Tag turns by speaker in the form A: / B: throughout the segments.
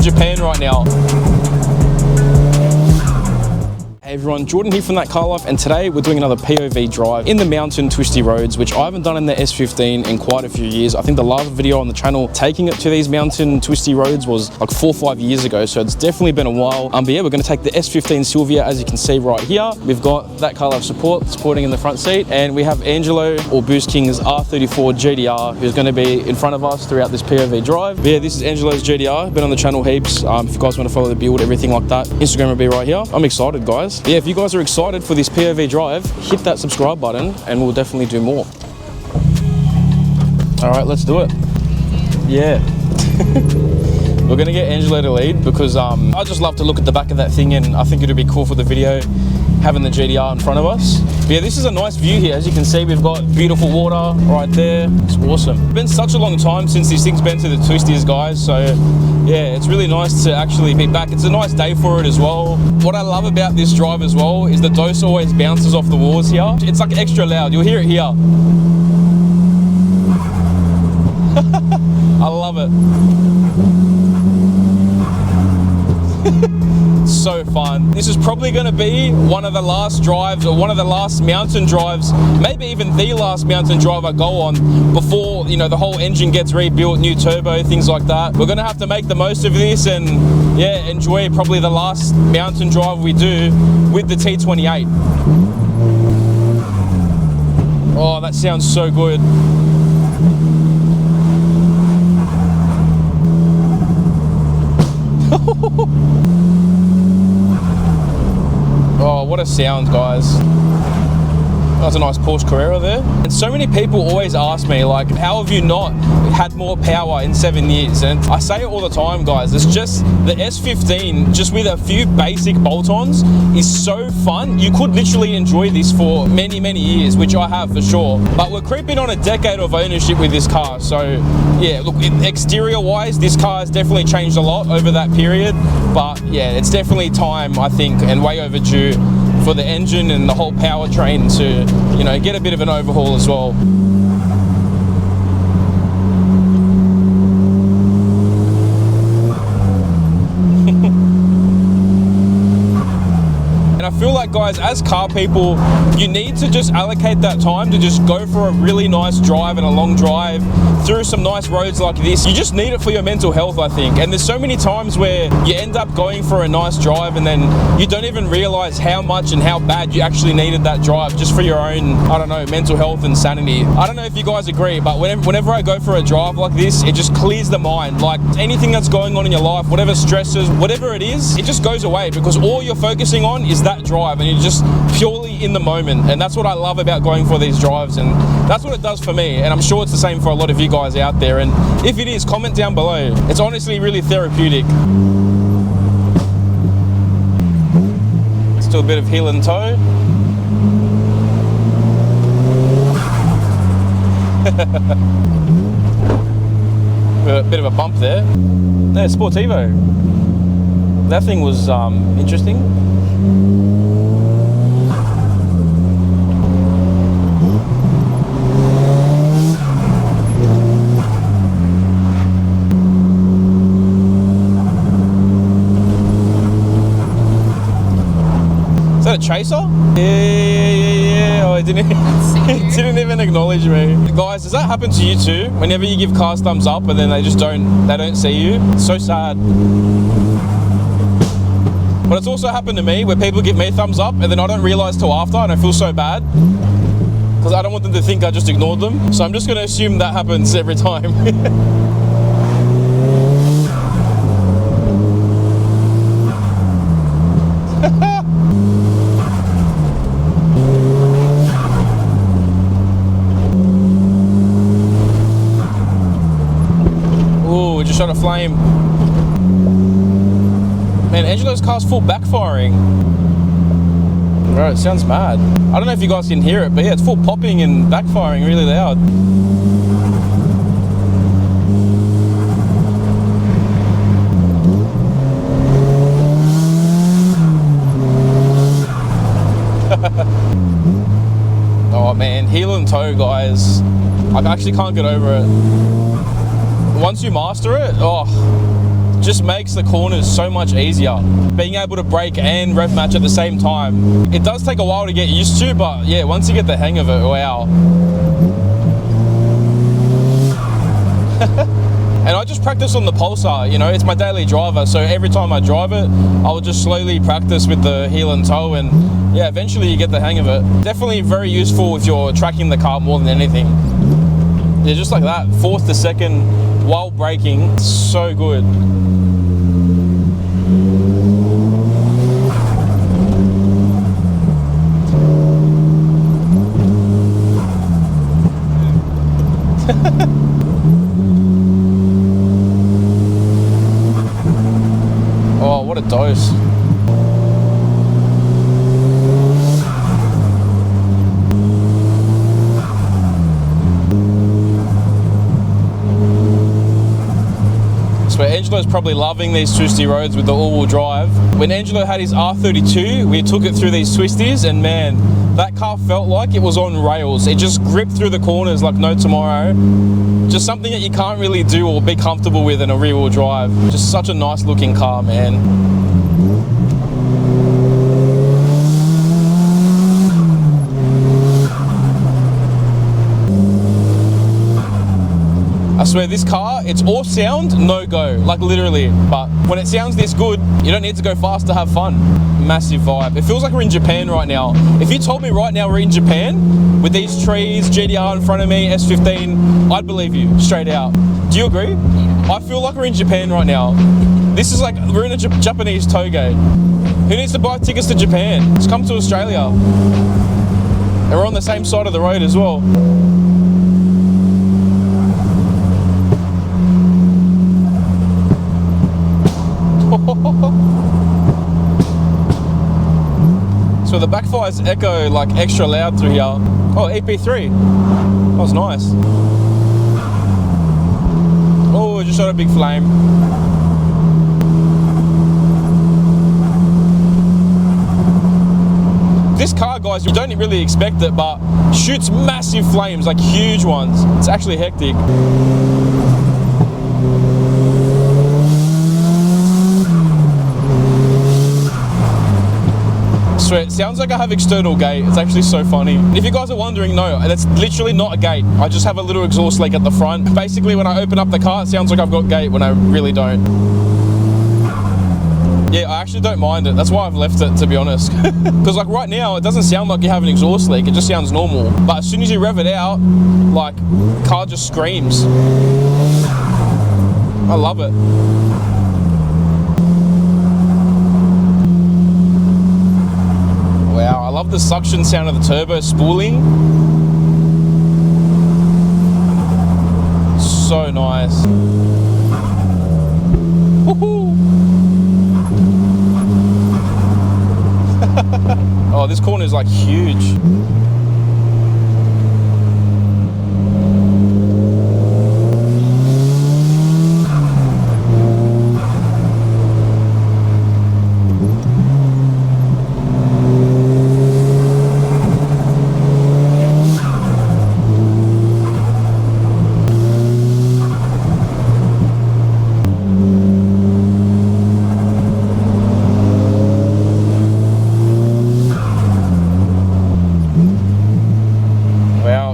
A: Japan right now. Hey everyone, Jordan here from ThatCarLife, and today we're doing another POV drive in the mountain twisty roads, which I haven't done in the S15 in quite a few years. I think the last video on the channel taking it to these mountain twisty roads was like 4 or 5 years ago, so it's definitely been a while. But yeah, we're going to take the S15 Silvia, as you can see right here. We've got ThatCarLife supporting in the front seat, and we have Angelo, or Boost King's R34 GTR, who's going to be in front of us throughout this POV drive. But yeah, this is Angelo's GTR, been on the channel heaps. If you guys want to follow the build, everything like that, Instagram will be right here. I'm excited, guys. Yeah, if you guys are excited for this POV drive, hit that subscribe button and we'll definitely do more. All right, let's do it. Yeah. We're gonna get Angelo to lead because I just love to look at the back of that thing, and I think it'd be cool for the video having the GTR in front of us. But yeah, this is a nice view here. As you can see, we've got beautiful water right there. It's awesome. It's been such a long time since this thing's been to the twisties, guys. So yeah, it's really nice to actually be back. It's a nice day for it as well. What I love about this drive as well is the dose always bounces off the walls here. It's like extra loud. You'll hear it here. I love it. So fun. This is probably going to be one of the last drives, or one of the last mountain drives, maybe even the last mountain drive I go on before, you know, the whole engine gets rebuilt, new turbo, things like that. We're going to have to make the most of this and yeah, enjoy probably the last mountain drive we do with the T28. Oh, that sounds so good. Oh, what a sound, guys. That's a nice Porsche Carrera there. And so many people always ask me, like, how have you not had more power in 7 years? And I say it all the time, guys. It's just the S15, just with a few basic bolt-ons, is so fun. You could literally enjoy this for many, many years, which I have for sure. But we're creeping on a decade of ownership with this car. So yeah, look, exterior-wise, this car has definitely changed a lot over that period. But yeah, it's definitely time, I think, and way overdue for the engine and the whole powertrain to, you know, get a bit of an overhaul as well. And I feel like, guys, as car people, you need to just allocate that time to just go for a really nice drive and a long drive through some nice roads like this. You just need it for your mental health, I think. And there's so many times where you end up going for a nice drive and then you don't even realize how much and how bad you actually needed that drive just for your own, I don't know, mental health and sanity. I don't know if you guys agree, but whenever I go for a drive like this, it just clears the mind. Like anything that's going on in your life, whatever stresses, whatever it is, it just goes away because all you're focusing on is that drive and you're just purely in the moment. And that's what I love about going for these drives, and that's what it does for me, and I'm sure it's the same for a lot of you guys out there. And if it is, comment down below. It's honestly really therapeutic. Still a bit of heel and toe. A bit of a bump there. Yeah, Sportivo. That thing was interesting. Is that a chaser? Yeah. Oh, it didn't even acknowledge me. Guys, does that happen to you too? Whenever you give cars thumbs up and then they don't see you? It's so sad. But it's also happened to me where people give me thumbs up and then I don't realize till after, and I feel so bad because I don't want them to think I just ignored them. So I'm just going to assume that happens every time. Ooh, we just shot a flame. Man, Angelo's car's full backfiring. Bro, it sounds mad. I don't know if you guys can hear it, but yeah, it's full popping and backfiring really loud. Oh man, heel and toe, guys. I actually can't get over it. Once you master it, oh, just makes the corners so much easier. Being able to brake and rev match at the same time. It does take a while to get used to, but yeah, once you get the hang of it, wow. And I just practice on the Pulsar, you know, it's my daily driver, so every time I drive it, I will just slowly practice with the heel and toe, and yeah, eventually you get the hang of it. Definitely very useful if you're tracking the car more than anything. Yeah, just like that, 4th to 2nd while braking, so good. Oh, what a dose. So Angelo's probably loving these twisty roads with the all-wheel drive. When Angelo had his R32, we took it through these twisties, and man, that car felt like it was on rails. It just gripped through the corners like no tomorrow. Just something that you can't really do or be comfortable with in a rear-wheel drive. Just such a nice looking car, man. I swear, this car, it's all sound, no go, like literally. But when it sounds this good, you don't need to go fast to have fun. Massive vibe. It feels like we're in Japan right now. If you told me right now we're in Japan, with these trees, GTR in front of me, S15, I'd believe you, straight out. Do you agree? I feel like we're in Japan right now. This is like, we're in a Japanese toge. Who needs to buy tickets to Japan? Just come to Australia. And we're on the same side of the road as well. So the backfire's echo like extra loud through here. Oh, EP3. That was nice. Oh, I just shot a big flame. This car, guys, you don't really expect it, but shoots massive flames, like huge ones. It's actually hectic. So it sounds like I have external gate. It's actually so funny. If you guys are wondering, no, that's literally not a gate. I just have a little exhaust leak at the front. Basically, when I open up the car, it sounds like I've got gate when I really don't. Yeah, I actually don't mind it. That's why I've left it, to be honest. Because like right now, it doesn't sound like you have an exhaust leak. It just sounds normal. But as soon as you rev it out, like, car just screams. I love it. Wow, I love the suction sound of the turbo spooling. So nice. Woohoo! Oh, this corner is like huge.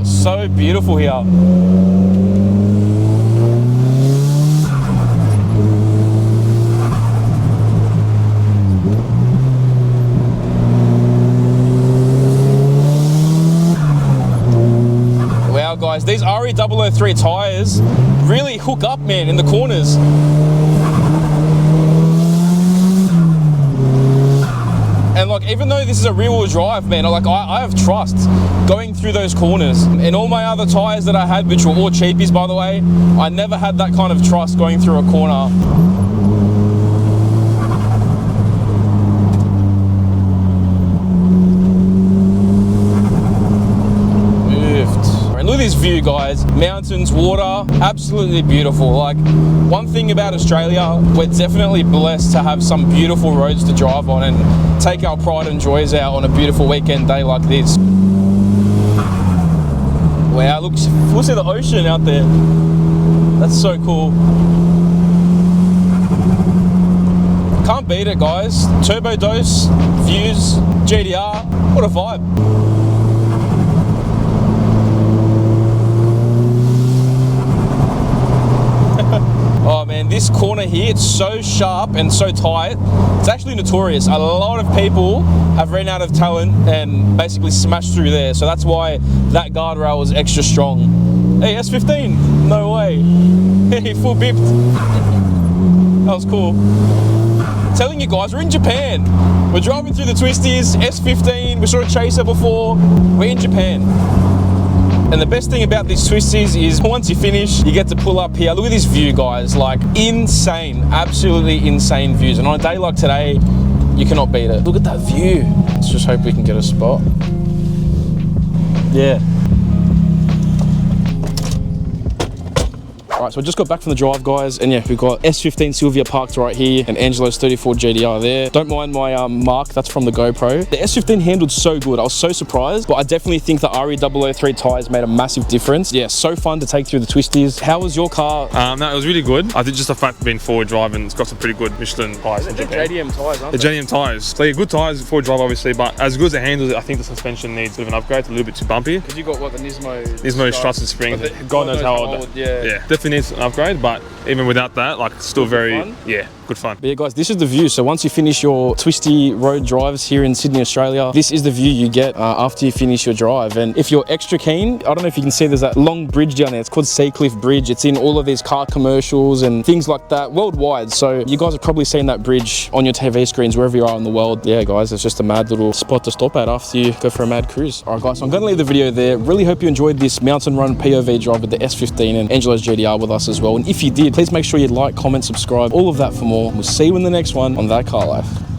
A: So beautiful here. Wow, guys, these RE003 tires really hook up, man, in the corners. And like, even though this is a rear-wheel drive, man, like I have trust going through those corners. In all my other tires that I had, which were all cheapies, by the way, I never had that kind of trust going through a corner. And look at this view, guys. Mountains, water, absolutely beautiful. Like, one thing about Australia, we're definitely blessed to have some beautiful roads to drive on and take our pride and joys out on a beautiful weekend day like this. Wow, look, we'll see the ocean out there. That's so cool. Can't beat it, guys. Turbo dose, views, GTR, what a vibe. Oh man, this corner here, it's so sharp and so tight. It's actually notorious. A lot of people have ran out of talent and basically smashed through there. So that's why that guardrail was extra strong. Hey, S15, no way. Hey, full bipped. That was cool. Telling you guys, we're in Japan. We're driving through the twisties, S15, we saw a Chaser before. We're in Japan. And the best thing about these twisties is once you finish, you get to pull up here. Look at this view, guys. Like, insane, absolutely insane views. And on a day like today, you cannot beat it. Look at that view. Let's just hope we can get a spot. Yeah. All right, so I just got back from the drive, guys, and yeah, we've got S15 Silvia parked right here and Angelo's 34 GTR there. Don't mind my mark, that's from the GoPro. The S15 handled so good, I was so surprised, but I definitely think the RE003 tyres made a massive difference. Yeah, so fun to take through the twisties. How was your car?
B: No, it was really good. I think just the fact of being forward driving, it's got some pretty good Michelin tyres in Japan.
A: JDM tyres, aren't
B: the
A: they?
B: JDM tyres. So yeah, good tyres, forward drive obviously, but as good as it handles it, I think the suspension needs a bit of an upgrade. It's a little bit too bumpy.
A: Because you got what, the
B: Nismo struts and springs. God knows how old.
A: Yeah.
B: Definitely needs an upgrade, but even without that, like, it's still very
A: fun.
B: Yeah, good fun.
A: But yeah, guys, this is the view. So once you finish your twisty road drives here in Sydney, Australia, this is the view you get after you finish your drive. And if you're extra keen, I don't know if you can see, there's that long bridge down there. It's called Seacliff Bridge. It's in all of these car commercials and things like that worldwide. So you guys have probably seen that bridge on your TV screens wherever you are in the world. Yeah, guys, it's just a mad little spot to stop at after you go for a mad cruise. All right, guys, so I'm going to leave the video there. Really hope you enjoyed this mountain run POV drive with the S15 and Angelo's GTR with us as well. And if you did, please make sure you like, comment, subscribe, all of that for more. We'll see you in the next one on That Car Life.